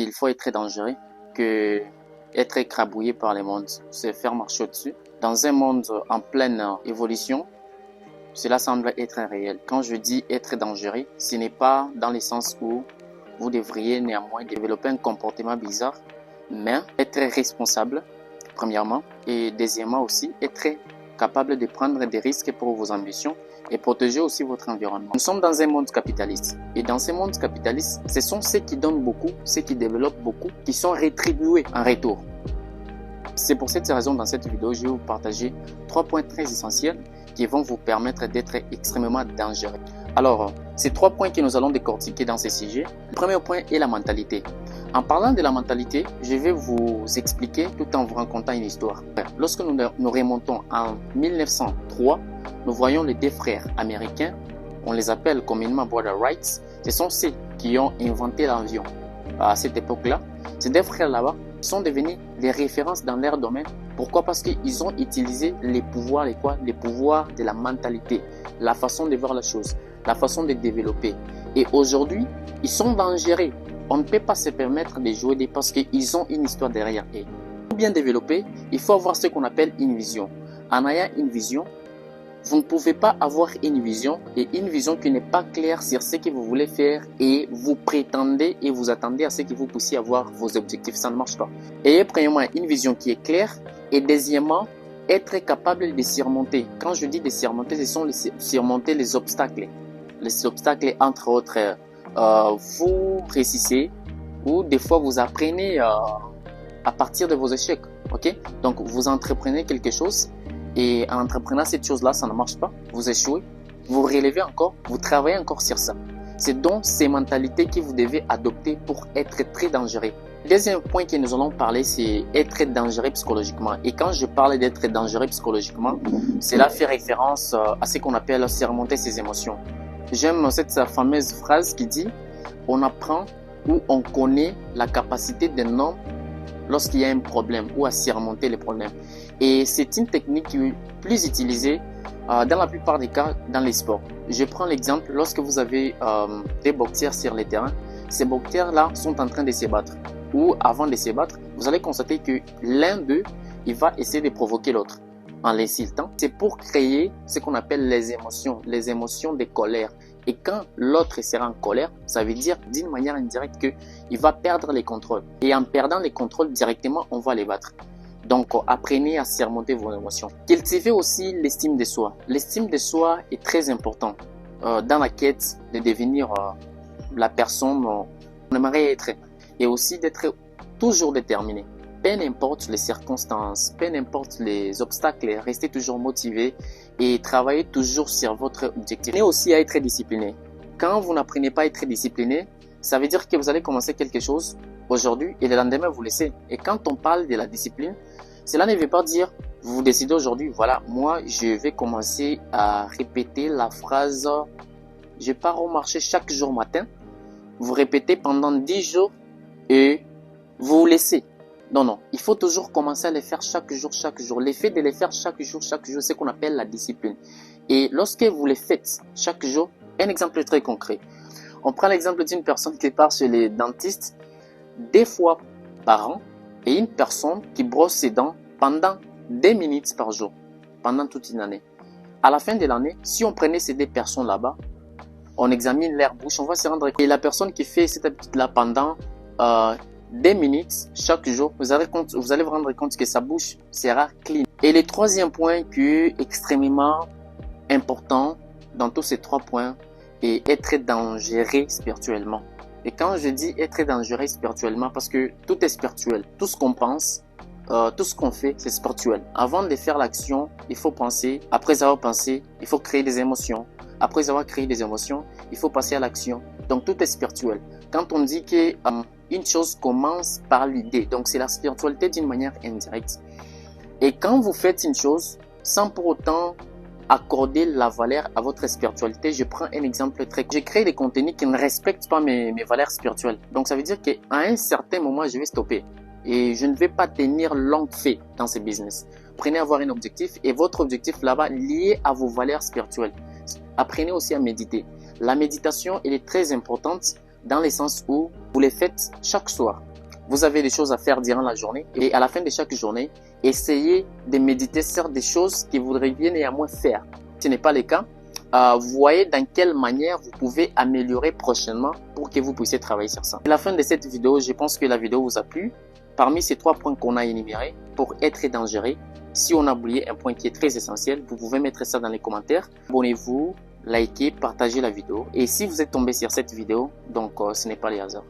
Il faut être très dangereux que être écrabouillé par les mondes, se faire marcher au-dessus. Dans un monde en pleine évolution, cela semble être réel. Quand je dis être dangereux, ce n'est pas dans le sens où vous devriez néanmoins développer un comportement bizarre, mais être responsable, premièrement, et deuxièmement aussi, être capable de prendre des risques pour vos ambitions et protéger aussi votre environnement. Nous sommes dans un monde capitaliste. Et dans ce monde capitaliste, ce sont ceux qui donnent beaucoup, ceux qui développent beaucoup, qui sont rétribués en retour. C'est pour cette raison, dans cette vidéo, je vais vous partager 3 points très essentiels qui vont vous permettre d'être extrêmement dangereux. Alors, ces 3 points que nous allons décortiquer dans ce sujet. Le premier point est la mentalité. En parlant de la mentalité, je vais vous expliquer tout en vous racontant une histoire. Lorsque nous remontons en 1903, nous voyons les 2 frères américains, on les appelle communément Brother Wright. Ce sont ceux qui ont inventé l'avion. À cette époque-là, ces 2 frères là-bas sont devenus des références dans leur domaine. Pourquoi? Parce qu'ils ont utilisé les pouvoirs, les pouvoirs de la mentalité, la façon de voir la chose, la façon de développer. Et aujourd'hui, ils sont dangereux. On ne peut pas se permettre de jouer parce qu'ils ont une histoire derrière eux. Pour bien développer, il faut avoir ce qu'on appelle une vision. En ayant une vision, vous ne pouvez pas avoir une vision et une vision qui n'est pas claire sur ce que vous voulez faire et vous prétendez et vous attendez à ce que vous puissiez avoir vos objectifs. Ça ne marche pas. Ayez premièrement une vision qui est claire et deuxièmement, être capable de surmonter. Quand je dis de surmonter, ce sont surmonter les obstacles. Les obstacles, entre autres, vous réussissez ou des fois vous apprenez à partir de vos échecs. Ok? Donc, vous entreprenez quelque chose. Et en entreprenant cette chose-là, ça ne marche pas. Vous échouez, vous relevez encore, vous travaillez encore sur ça. C'est donc ces mentalités que vous devez adopter pour être très dangereux. Le deuxième point que nous allons parler, c'est être dangereux psychologiquement. Et quand je parle d'être dangereux psychologiquement, cela fait référence à ce qu'on appelle surmonter ses émotions. J'aime cette fameuse phrase qui dit « On apprend ou on connaît la capacité d'un homme lorsqu'il y a un problème ou à surmonter les problèmes. » Et c'est une technique qui est plus utilisée dans la plupart des cas dans les sports. Je prends l'exemple, lorsque vous avez des boxeurs sur le terrain, ces boxeurs-là sont en train de se battre. Ou avant de se battre, vous allez constater que l'un d'eux, il va essayer de provoquer l'autre en l'insultant. C'est pour créer ce qu'on appelle les émotions de colère. Et quand l'autre sera en colère, ça veut dire d'une manière indirecte qu'il va perdre les contrôles. Et en perdant les contrôles directement, on va les battre. Donc, apprenez à surmonter vos émotions. Cultivez aussi l'estime de soi. L'estime de soi est très important dans la quête de devenir la personne qu'on aimerait être. Et aussi d'être toujours déterminé. Peu importe les circonstances, peu importe les obstacles, restez toujours motivé et travaillez toujours sur votre objectif. Apprenez aussi à être discipliné. Quand vous n'apprenez pas à être discipliné, ça veut dire que vous allez commencer quelque chose aujourd'hui et le lendemain vous laissez. Et quand on parle de la discipline, cela ne veut pas dire vous décidez aujourd'hui, voilà, moi je vais commencer à répéter la phrase je pars au marché chaque jour matin. Vous répétez pendant 10 jours et vous laissez. Non, il faut toujours commencer à les faire chaque jour. L'effet de les faire chaque jour, c'est ce qu'on appelle la discipline. Et lorsque vous les faites chaque jour, un exemple très concret. On prend l'exemple d'une personne qui part chez les dentistes 2 fois par an et une personne qui brosse ses dents pendant 2 minutes par jour, pendant toute une année. À la fin de l'année, si on prenait ces 2 personnes là-bas, on examine leur bouche, on va se rendre compte. Et la personne qui fait cette habitude-là pendant 2 minutes chaque jour, vous allez vous rendre compte que sa bouche sera clean. Et le troisième point qui est extrêmement important dans tous ces 3 points est être dangereux spirituellement. Et quand je dis être dangereux spirituellement, parce que tout est spirituel. Tout ce qu'on pense, tout ce qu'on fait, c'est spirituel. Avant de faire l'action, il faut penser. Après avoir pensé, il faut créer des émotions. Après avoir créé des émotions, il faut passer à l'action. Donc tout est spirituel. Quand on dit que une chose commence par l'idée, donc c'est la spiritualité d'une manière indirecte. Et quand vous faites une chose, sans pour autant accorder la valeur à votre spiritualité, je prends un exemple très court. J'ai créé des contenus qui ne respectent pas mes valeurs spirituelles. Donc ça veut dire qu'à un certain moment, je vais stopper. Et je ne vais pas tenir longue fait dans ce business. Apprenez à avoir un objectif et votre objectif là-bas lié à vos valeurs spirituelles. Apprenez aussi à méditer. La méditation, elle est très importante dans le sens où vous les faites chaque soir. Vous avez des choses à faire durant la journée et à la fin de chaque journée, essayez de méditer sur des choses que vous voudriez bien néanmoins faire. Si ce n'est pas le cas, voyez dans quelle manière vous pouvez améliorer prochainement pour que vous puissiez travailler sur ça. À la fin de cette vidéo, je pense que la vidéo vous a plu. Parmi ces 3 points qu'on a énumérés pour être dangereux, si on a oublié un point qui est très essentiel, vous pouvez mettre ça dans les commentaires. Abonnez-vous, likez, partagez la vidéo. Et si vous êtes tombé sur cette vidéo, donc ce n'est pas le hasard.